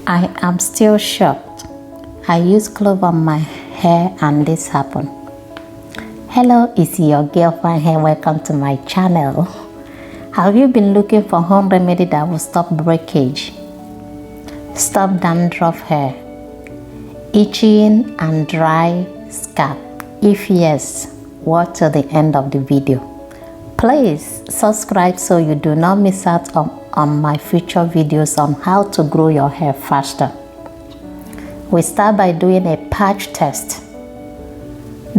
I am still shocked. I use clove on my hair and this happened. Hello, it's your girl Finehair. Welcome to my channel. Have you been looking for home remedy that will stop breakage, stop dandruff hair, itching and dry scalp? If yes, watch till the end of the video. Please subscribe so you do not miss out on my future videos on how to grow your hair faster. We start by doing a patch test.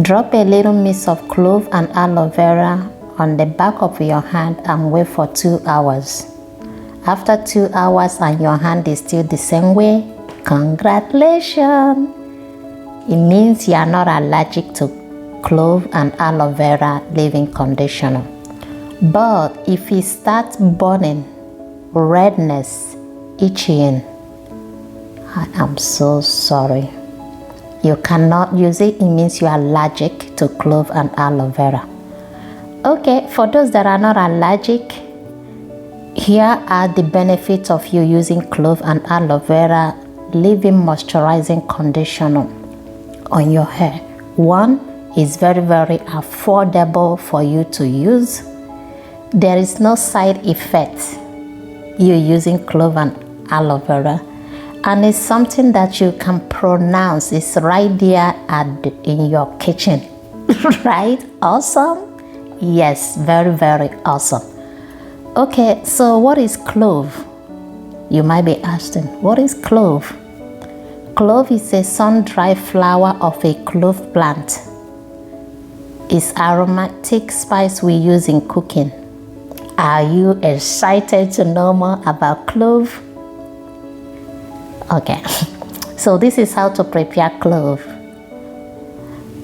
Drop a little mix of clove and aloe vera on the back of your hand and wait for 2 hours. After 2 hours and your hand is still the same way, congratulations! It means you are not allergic to clove and aloe vera leave-in conditioner. But if it starts burning, redness, itching, I am so sorry. You cannot use it. It means you are allergic to clove and aloe vera. Okay, for those that are not allergic, here are the benefits of you using clove and aloe vera leave-in moisturizing conditioner on your hair. One, is very affordable for you to use. There is no side effect you using clove and aloe vera, and it's something that you can pronounce. It's right there in your kitchen. Right? Awesome? Yes, very awesome. Okay, so what is clove? You might be asking, what is clove? Clove is a sun-dried flower of a clove plant. It's aromatic spice we use in cooking. Are you excited to know more about clove? Okay, so this is how to prepare clove.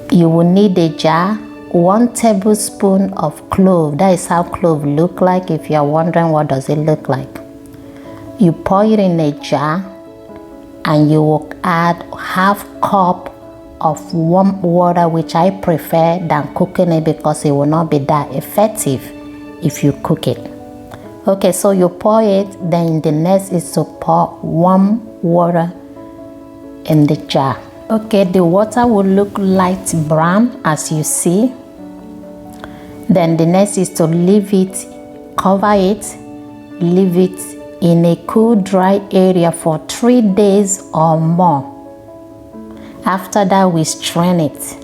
You will need a jar, 1 tablespoon of clove. That is how clove look like. If you are wondering what does it look like, you pour it in a jar and you will add half cup of warm water, which I prefer than cooking it because it will not be that effective if you cook it. Okay, so you pour it, then the next is to pour warm water in the jar. Okay, the water will look light brown as you see. Then the next is to leave it, cover it, leave it in a cool, dry area for 3 days or more. After that, we strain it.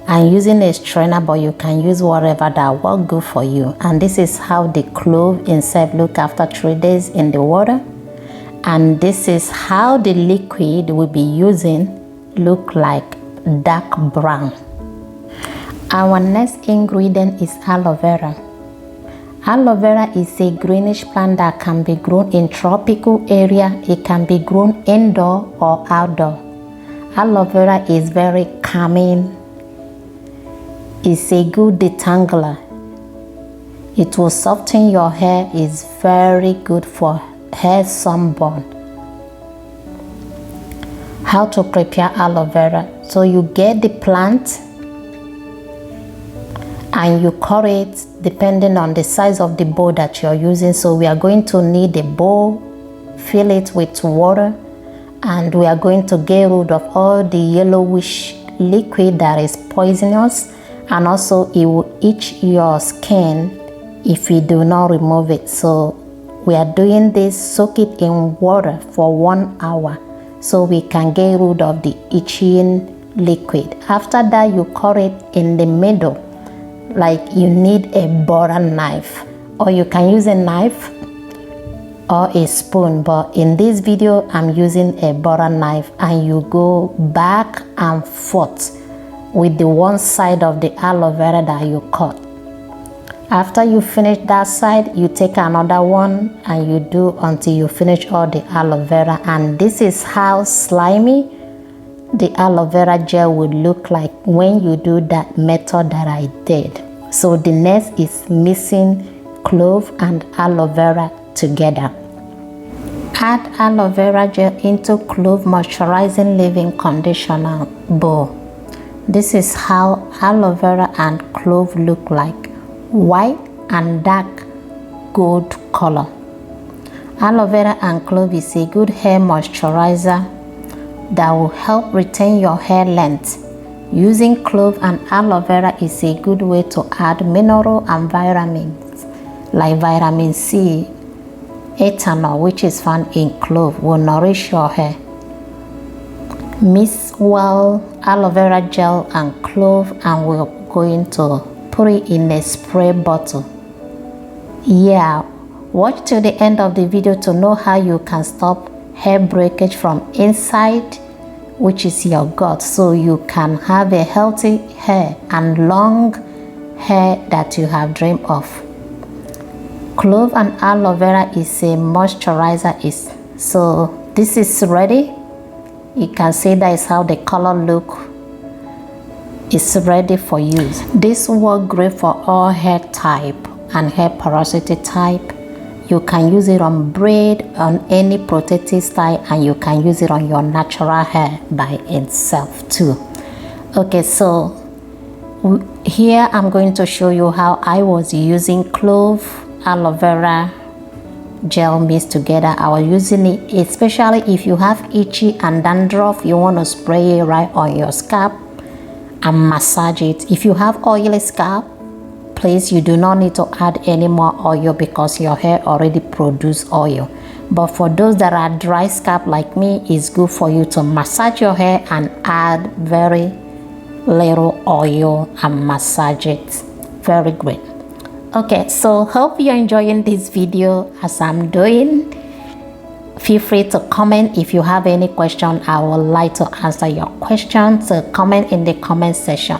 I'm using a strainer, but you can use whatever that works good for you. And this is how the clove inside look after 3 days in the water. And this is how the liquid we'll be using look like, dark brown. Our next ingredient is aloe vera. Aloe vera is a greenish plant that can be grown in tropical area. It can be grown indoor or outdoor. Aloe vera is very calming. It's a good detangler. It will soften your hair. It's very good for hair sunburn. How to prepare aloe vera? So you get the plant and you cut it depending on the size of the bowl that you're using. So we are going to need a bowl, fill it with water, and we are going to get rid of all the yellowish liquid that is poisonous, and also it will itch your skin if you do not remove it. So we are doing this, soak it in water for 1 hour so we can get rid of the itching liquid. After that, you cut it in the middle, like you need a butter knife, or you can use a knife or a spoon, but in this video I'm using a butter knife, and you go back and forth with the one side of the aloe vera that you cut. After you finish that side, you take another one and you do until you finish all the aloe vera. And this is how slimy the aloe vera gel would look like when you do that method that I did. So the next is mixing clove and aloe vera together. Add aloe vera gel into clove moisturizing leave-in conditioner bowl. This is how aloe vera and clove look like, white and dark gold color. Aloe vera and clove is a good hair moisturizer that will help retain your hair length. Using clove and aloe vera is a good way to add mineral and vitamins like vitamin C. Ethanol, which is found in clove, will nourish your hair. Mix well aloe vera gel and clove, and we're going to put it in a spray bottle. Yeah, watch till the end of the video to know how you can stop hair breakage from inside, which is your gut, so you can have a healthy hair and long hair that you have dreamed of. Clove and aloe vera is a moisturizer. So this is ready. You can see that is how the color look. It's ready for use. This works great for all hair type and hair porosity type. You can use it on braid, on any protective style, and you can use it on your natural hair by itself too. Okay, so here I'm going to show you how I was using clove, aloe vera gel mixed together. I was using it, especially if you have itchy and dandruff, you want to spray it right on your scalp and massage it. If you have oily scalp, please, you do not need to add any more oil because your hair already produces oil. But for those that are dry scalp like me, it's good for you to massage your hair and add very little oil and massage it. Very great. Okay, so hope you're enjoying this video as I'm doing. Feel free to comment if you have any question. I would like to answer your questions. So comment in the comment section.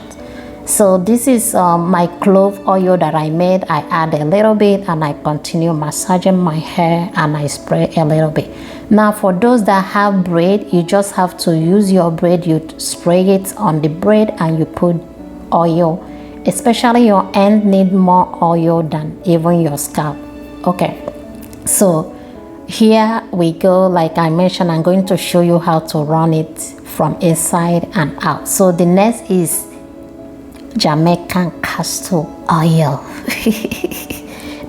So this is my clove oil that I made. I add a little bit and I continue massaging my hair and I spray a little bit. Now for those that have braid, you just have to use your braid. You spray it on the braid and you put oil. Especially your end need more oil than even your scalp. Okay, so here we go. Like I mentioned, I'm going to show you how to run it from inside and out. So the next is Jamaican castor oil.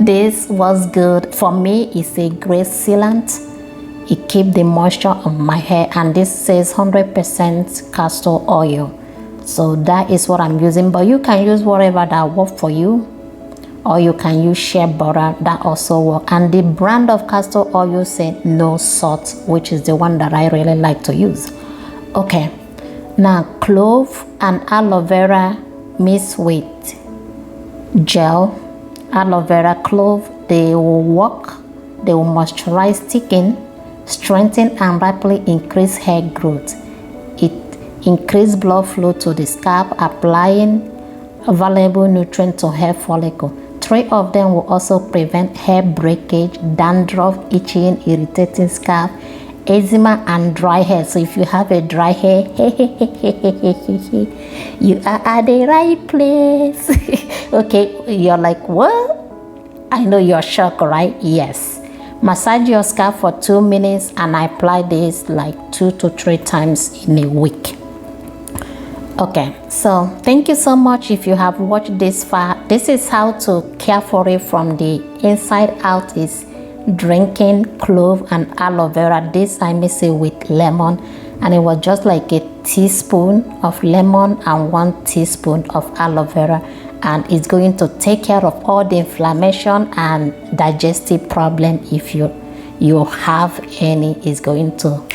This was good for me. It's a great sealant. It keeps the moisture on my hair, and this says 100% castor oil. So that is what I'm using, but you can use whatever that works for you, or you can use shea butter, that also works. And the brand of castor oil said no salt, which is the one that I really like to use. Okay, now clove and aloe vera mixed with gel, aloe vera, clove, they will work. They will moisturize, thicken, strengthen, and rapidly increase hair growth. It increase blood flow to the scalp, applying valuable nutrient to hair follicle. 3 of them will also prevent hair breakage, dandruff, itching, irritating scalp, eczema, and dry hair. So if you have a dry hair, you are at the right place. Okay, you're like, what? I know you're shocked, right? Yes. Massage your scalp for 2 minutes and I apply this like 2 to 3 times in a week. Okay, so thank you so much if you have watched this far. This is how to care for it from the inside out. Is drinking clove and aloe vera. This I mix it with lemon, and it was just like a teaspoon of lemon and 1 teaspoon of aloe vera, and it's going to take care of all the inflammation and digestive problem. If you have any, is going to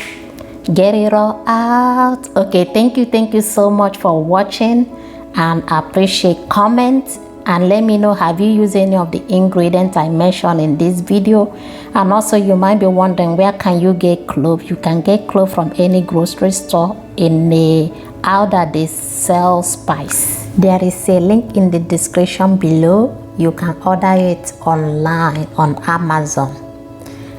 get it all out. Okay, thank you so much for watching, and I appreciate comments, and let me know, have you used any of the ingredients I mentioned in this video? And also you might be wondering, where can you get clove? You can get clove from any grocery store in the aisle that they sell spice. There is a link in the description below. You can order it online on Amazon.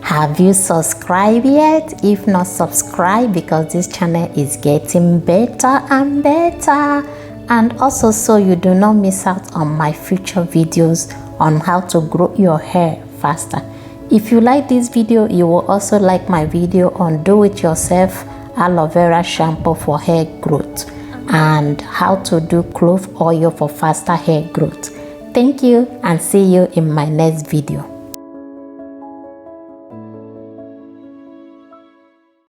Have you subscribed yet? If not, subscribe, because this channel is getting better and better. And also, so you do not miss out on my future videos on how to grow your hair faster. If you like this video, you will also like my video on do it yourself aloe vera shampoo for hair growth and how to do clove oil for faster hair growth. Thank you, and see you in my next video.